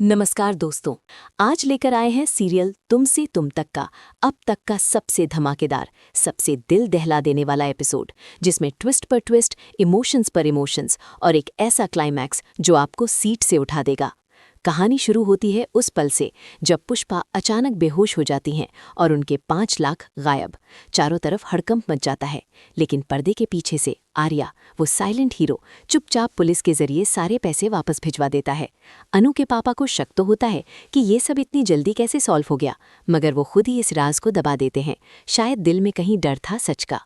नमस्कार दोस्तों। आज लेकर आए हैं सीरियल तुमसे तुम तक का अब तक का सबसे धमाकेदार, सबसे दिल दहला देने वाला एपिसोड, जिसमें ट्विस्ट पर ट्विस्ट, इमोशंस पर इमोशंस और एक ऐसा क्लाइमैक्स जो आपको सीट से उठा देगा। कहानी शुरू होती है उस पल से जब पुष्पा अचानक बेहोश हो जाती हैं और उनके 5 लाख गायब। चारों तरफ हड़कंप मच जाता है, लेकिन पर्दे के पीछे से आर्या, वो साइलेंट हीरो, चुपचाप पुलिस के जरिए सारे पैसे वापस भिजवा देता है। अनु के पापा को शक तो होता है कि ये सब इतनी जल्दी कैसे सॉल्व हो गया, मगर वो खुद ही इस राज को दबा देते हैं। शायद दिल में कहीं डर था सच का।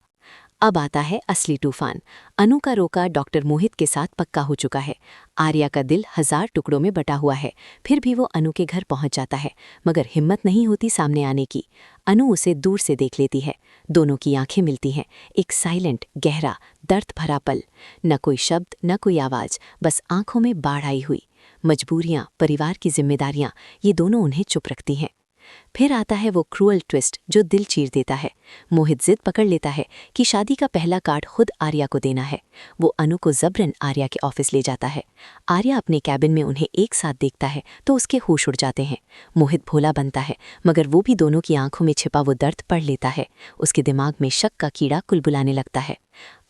अब आता है असली तूफान। अनु का रोका डॉक्टर मोहित के साथ पक्का हो चुका है। आर्या का दिल 1000 टुकड़ों में बटा हुआ है, फिर भी वो अनु के घर पहुंच जाता है, मगर हिम्मत नहीं होती सामने आने की। अनु उसे दूर से देख लेती है। दोनों की आंखें मिलती हैं। एक साइलेंट, गहरा, दर्द भरा पल। न कोई शब्द, न कोई आवाज, बस आंखों में बाढ़ आई हुई। मजबूरियां, परिवार की जिम्मेदारियां, ये दोनों उन्हें चुप रखती हैं। फिर आता है वो क्रूअल ट्विस्ट जो दिल चीर देता है। मोहित जिद पकड़ लेता है कि शादी का पहला कार्ड खुद आर्या को देना है। वो अनु को जबरन आर्या के ऑफिस ले जाता है। आर्या अपने कैबिन में उन्हें एक साथ देखता है तो उसके होश उड़ जाते हैं। मोहित भोला बनता है, मगर वो भी दोनों की आंखों में छिपा वो दर्द पढ़ लेता है। उसके दिमाग में शक का कीड़ा कुलबुलाने लगता है।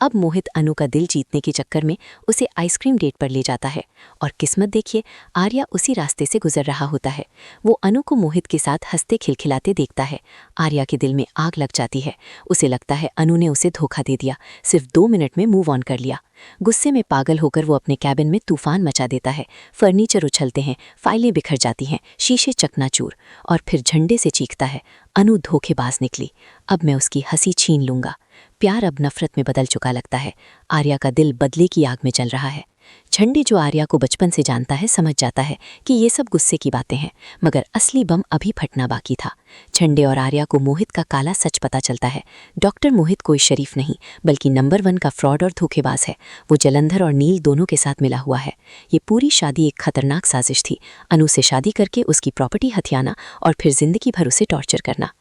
अब मोहित अनु का दिल जीतने के चक्कर में उसे आइसक्रीम डेट पर ले जाता है, और किस्मत देखिए, आर्या उसी रास्ते से गुजर रहा होता है। वो अनु को मोहित के साथ हंसते खिलखिलाते देखता है। आर्या के दिल में आग लग जाती है। उसे लगता है अनु ने उसे धोखा दे दिया, सिर्फ 2 मिनट में मूव ऑन कर लिया। गुस्से में पागल होकर वो अपने कैबिन में तूफान मचा देता है। फर्नीचर उछलते हैं, फाइलें बिखर जाती हैं, शीशे चकनाचूर, और फिर झंडे से चीखता है, अनु धोखेबाज निकली, अब मैं उसकी हंसी छीन लूंगा। प्यार अब नफरत में बदल चुका लगता है। आर्या का दिल बदले की आग में जल रहा है। झंडे, जो आर्या को बचपन से जानता है, समझ जाता है कि ये सब गुस्से की बातें हैं, मगर असली बम अभी फटना बाकी था। झंडे और आर्या को मोहित का काला सच पता चलता है। डॉक्टर मोहित कोई शरीफ नहीं, बल्कि नंबर 1 का फ्रॉड और धोखेबाज है। वो जलंधर और नील दोनों के साथ मिला हुआ है। ये पूरी शादी एक खतरनाक साजिश थी। अनु से शादी करके उसकी प्रॉपर्टी हथियाना और फिर जिंदगी भर उसे टॉर्चर करना।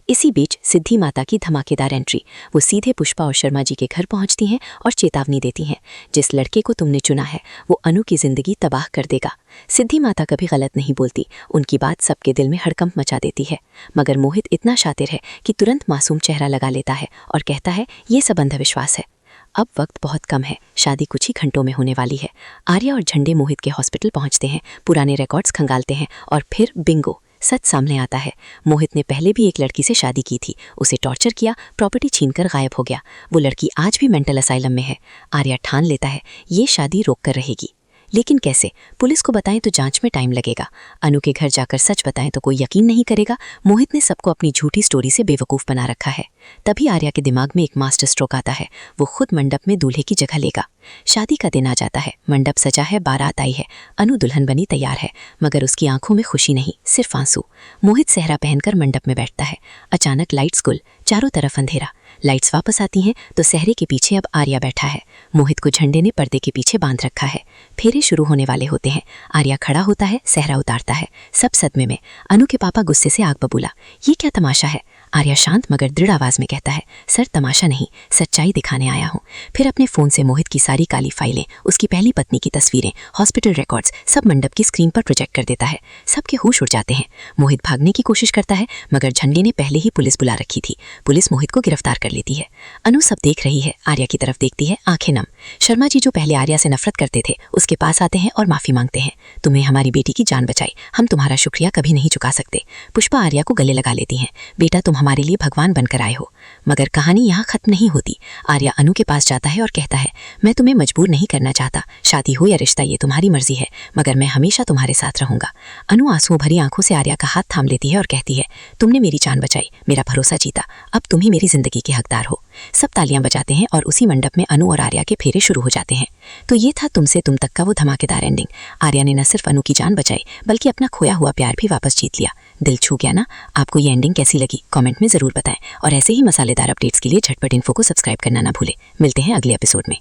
इसी बीच सिद्धि माता की धमाकेदार एंट्री। वो सीधे पुष्पा और शर्मा जी के घर पहुंचती हैं और चेतावनी देती हैं, जिस लड़के को तुमने चुना है वो अनु की जिंदगी तबाह कर देगा। सिद्धि माता कभी गलत नहीं बोलती, उनकी बात सबके दिल में हड़कंप मचा देती है। मगर मोहित इतना शातिर है कि तुरंत मासूम चेहरा लगा लेता है और कहता है, ये सब अंधविश्वास है। अब वक्त बहुत कम है, शादी कुछ ही घंटों में होने वाली है। आर्या और झंडे मोहित के हॉस्पिटल पहुंचते हैं, पुराने रिकॉर्ड्स खंगालते हैं, और फिर बिंगो, सच सामने आता है। मोहित ने पहले भी एक लड़की से शादी की थी, उसे टॉर्चर किया, प्रॉपर्टी छीनकर गायब हो गया। वो लड़की आज भी मेंटल असाइलम में है। आर्या ठान लेता है ये शादी रोक कर रहेगी, लेकिन कैसे? पुलिस को बताएं तो जांच में टाइम लगेगा। अनु के घर जाकर सच बताएं तो कोई यकीन नहीं करेगा। मोहित ने सबको अपनी झूठी स्टोरी से बेवकूफ़ बना रखा है। तभी आर्या के दिमाग में एक मास्टर स्ट्रोक आता है। वो खुद मंडप में दूल्हे की जगह लेगा। शादी का दिन आ जाता है, मंडप सजा है, बारात आई है, अनु दुल्हन बनी तैयार है, मगर उसकी आंखों में खुशी नहीं, सिर्फ आंसू। मोहित सेहरा पहनकर मंडप में बैठता है। अचानक लाइट्स गुल, चारों तरफ अंधेरा। लाइट्स वापस आती हैं तो सेहरे के पीछे अब आर्या बैठा है। मोहित को झंडे ने पर्दे के पीछे बांध रखा है। फेरे शुरू होने वाले होते हैं। आर्या खड़ा होता है, सेहरा उतारता है। सब सदमे में। अनु के पापा गुस्से से आग बबूला, ये क्या तमाशा है? आर्या शांत मगर दृढ़ आवाज में कहता है, सर तमाशा नहीं, सच्चाई दिखाने आया हूँ। फिर अपने फोन से मोहित की सारी काली फाइलें, उसकी पहली पत्नी की तस्वीरें, हॉस्पिटल रिकॉर्ड्स, सब मंडप की स्क्रीन पर प्रोजेक्ट कर देता है। सबके होश उड़ जाते हैं। मोहित भागने की कोशिश करता है, मगर झंडे ने पहले ही पुलिस बुला रखी थी। पुलिस मोहित को गिरफ्तार कर लेती है। अनु सब देख रही है, आर्या की तरफ देखती है, आंखें नम। शर्मा जी, जो पहले आर्या से नफरत करते थे, उसके पास आते हैं और माफी मांगते हैं। तुमने हमारी बेटी की जान बचाई, हम तुम्हारा शुक्रिया कभी नहीं चुका सकते। पुष्पा आर्या को गले लगा लेती हैं, बेटा तुम हमारे लिए भगवान बनकर आए हो। मगर कहानी यहाँ खत्म नहीं होती। आर्या अनु के पास जाता है और कहता है, मैं तुम्हें मजबूर नहीं करना चाहता, शादी हो या रिश्ता ये तुम्हारी मर्जी है, मगर मैं हमेशा तुम्हारे साथ रहूंगा। अनु आंसुओं भरी आंखों से आर्या का हाथ थाम लेती है और कहती है, तुमने मेरी जान बचाई, मेरा भरोसा जीता, अब तुम ही मेरी जिंदगी के हकदार हो। सब तालियां बजाते हैं और उसी मंडप में अनु और आर्या के फेरे शुरू हो जाते हैं। तो ये था तुमसे तुम तक का वो धमाकेदार एंडिंग। आर्या ने न सिर्फ अनु की जान बचाई, बल्कि अपना खोया हुआ प्यार भी वापस जीत लिया। दिल छू गया ना? आपको ये एंडिंग कैसी लगी कमेंट में ज़रूर बताएं, और ऐसे ही मसालेदार अपडेट्स के लिए झटपट इन्फो को सब्सक्राइब करना ना भूलें। मिलते हैं अगले एपिसोड में।